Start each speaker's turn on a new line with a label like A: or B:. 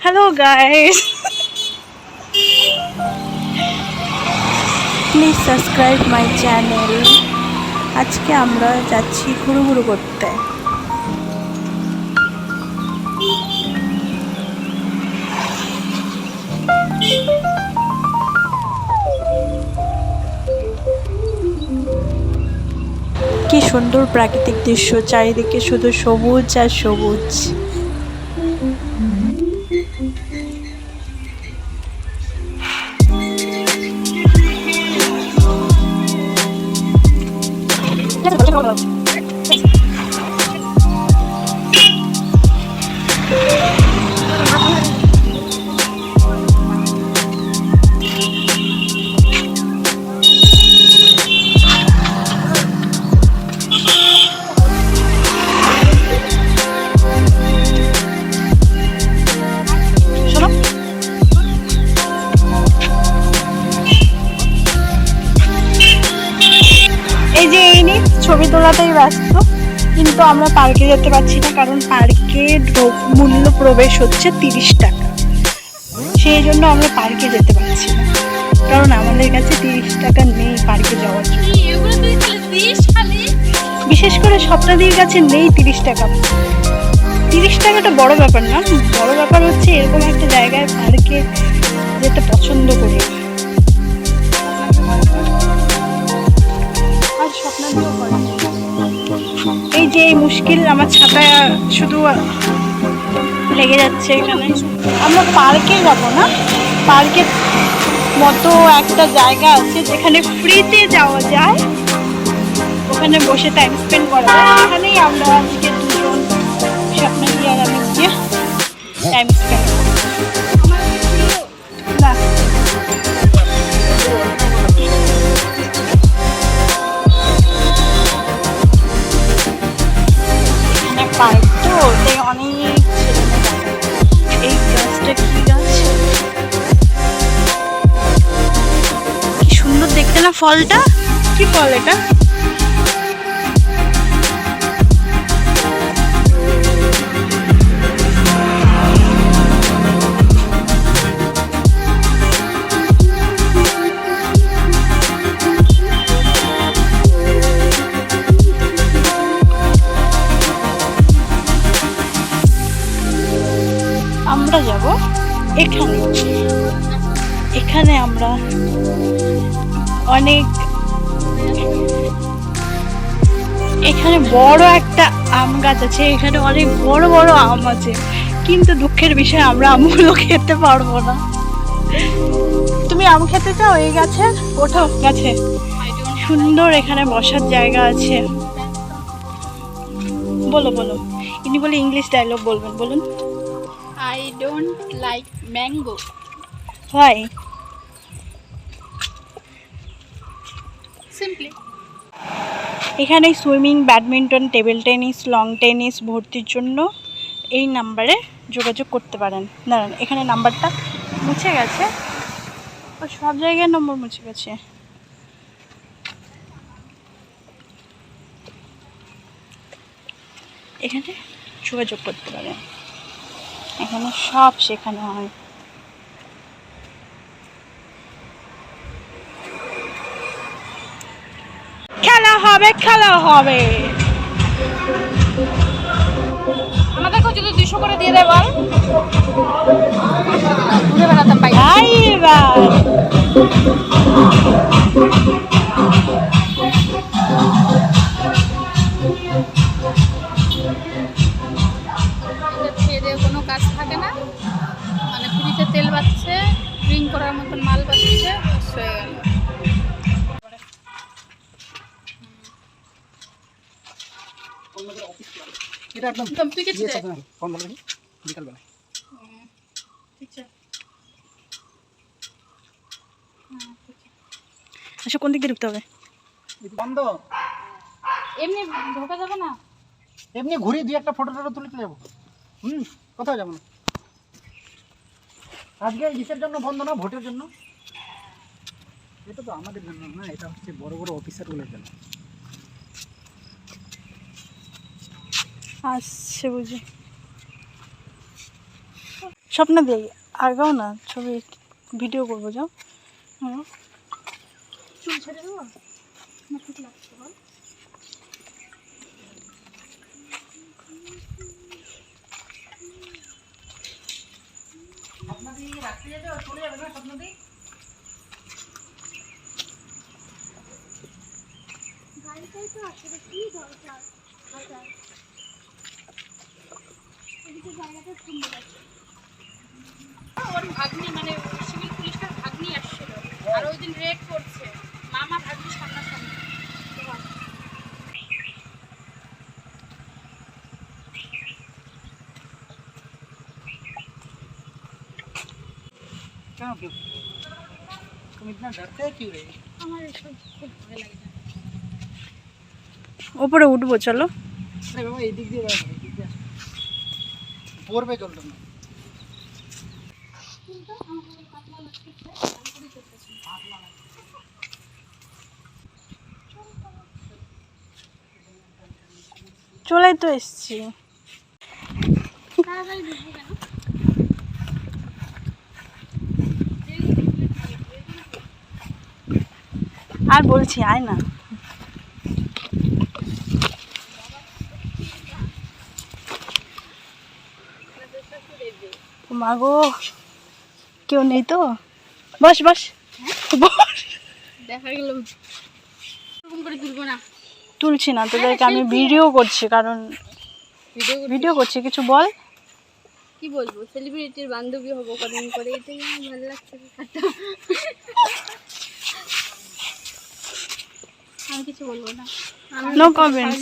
A: Hello guys, please subscribe my channel. আজকে আমরা যাচ্ছি ঘুরু করতে। কি সুন্দর প্রাকৃতিক দৃশ্য, চারিদিকে শুধু সবুজ আর সবুজ। এই যে এই নিয়ে ছবি তোলাতেই ব্যস্ত, কিন্তু আমরা পার্কে যেতে পারছি না, কারণ পার্কে মূল্য প্রবেশ হচ্ছে 30 টাকা। সেই জন্য আমরা পার্কে যেতে পারছি না, কারণ আমাদের কাছে 30 টাকা নেই পার্কে যাওয়ার জন্য। বিশেষ করে স্বপ্নাদির কাছে নেই 30 টাকা। 30 টাকাটা বড় ব্যাপার না, বড় ব্যাপার হচ্ছে এরকম একটা জায়গায় পার্কে যেতে পছন্দ করি। আর স্বপ্নাদিও করে। এই যে এই মুশকিল, আমার ছাতা শুধু লেগে যাচ্ছে এখানে। আমরা পার্কে যাব না, পার্কের মতো একটা জায়গা আছে যেখানে ফ্রিতে যাওয়া যায়, ওখানে বসে টাইম স্পেন্ড করা যায়। সেখানেই আমরা আজকে দুজন, স্বপ্নাদি আর আমি গিয়ে টাইম স্পেন্ড না। পার্ক তো ওতে অনেক ছেলে। এই গাছটা কি গাছ, কি সুন্দর দেখতে না ফলটা। কি ফল এটা? আমরা যাব এখানে। এখানে আমরা অনেক, এখানে বড় একটা আম গাছ আছে, এখানে অনেক বড় বড় আম আছে, কিন্তু দুঃখের বিষয় আমরা আমগুলো খেতে পারবো না। তুমি আম খেতে চাও? এই গাছে ওঠো, গাছে সুন্দর এখানে বসার জায়গা আছে। বলো বলো, ইনি বলে ইংলিশ ডায়লগ বলবেন, বলুন।
B: I don't like mango.
A: Why?
B: Simply.
A: এখানে swimming, badminton, table tennis, long tennis ভর্তির জন্য এই নাম্বারে যোগাযোগ করতে পারেন। দাঁড়ান, এখানে নাম্বারটা মুছে গেছে, ও সব জায়গায় নম্বর মুছে গেছে। এখানে যোগাযোগ করতে পারেন, এখানে সব শেখানো হয়। খেলা হবে, খেলা হবে।
B: আমাদেরকে যদি 200 করে দিয়ে দেয় বল, ঘুরে বেড়াতাম ভাই।
A: এবার
B: খেয়ে কোনো কাজ থাকে না, মানে ফ্রিতে তেল বাচ্ছে, ড্রিঙ্ক করার মতন মাল বাচ্ছে, হয়ে গেল।
C: এটা একদম
B: তুই কিছু দে।
C: ফোন বলো বিকালবেলা।
A: আচ্ছা, কোন দিক দিয়ে ঢুকতে হবে?
C: বন্ধ,
B: এমনি ঢোকা যাবে না,
C: এমনি ঘুরে দুই একটা ফটো টটো তুলে যাবো। কোথাও যাবো না আজকে। ইসের জন্য বন্ধ না, ভোটের জন্য। এটা তো আমাদের জন্য না, এটা হচ্ছে বড় বড় অফিসারগুলোর জন্য।
A: আসছে বুঝি। স্বপ্ন দিই আগাও না, ছবি ভিডিও করবো, যাও।
B: চুল ছেড়ে দেবো না, ঠিক লাগছে বল?
C: আপনাদের রাত্রে যেতে চলে যাবে না স্বপ্নদি?
B: গাড়িটাই তো আসলে কি দরকার হাজার এদিকে জায়গাটা সুন্দর আছে। ওর ভাগ্নি মানে সিভিল পুলিশটার ভাগ্নি আসছিল, আর ওই দিন রেড করছে মামা ভাগ্নি সামনাসামনি।
C: क्यों क्यों तुम इतना डरते क्यों है?
B: আমার এসব খুব ভয় লাগে।
A: ওপরে উঠবো, চলো।
C: अरे बाबा ये दिख दिया बाबा, ये दिख दिया बोर पे चल रहा
B: কিন্তু আমার পাতলা লাগছে আমি করতেছি।
A: চলেই তো এসছি।
B: তাড়াতাড়ি ঢুকবো কেন?
A: আর বলছি আয় না। মাগো কেউ নেই তো? বস বস বস।
B: দেখা গেল এরকম করে তুলবো না।
A: তুলছি না তোদেরকে, আমি ভিডিও করছি, কারণ ভিডিও করছি। কিছু বল।
B: কি বলবো, সেলিব্রিটির বান্ধবী হবো কদিন করে, এটাই আমার ভালো লাগছে। আমি কিছু বলবো না,
A: নো কমেন্টস।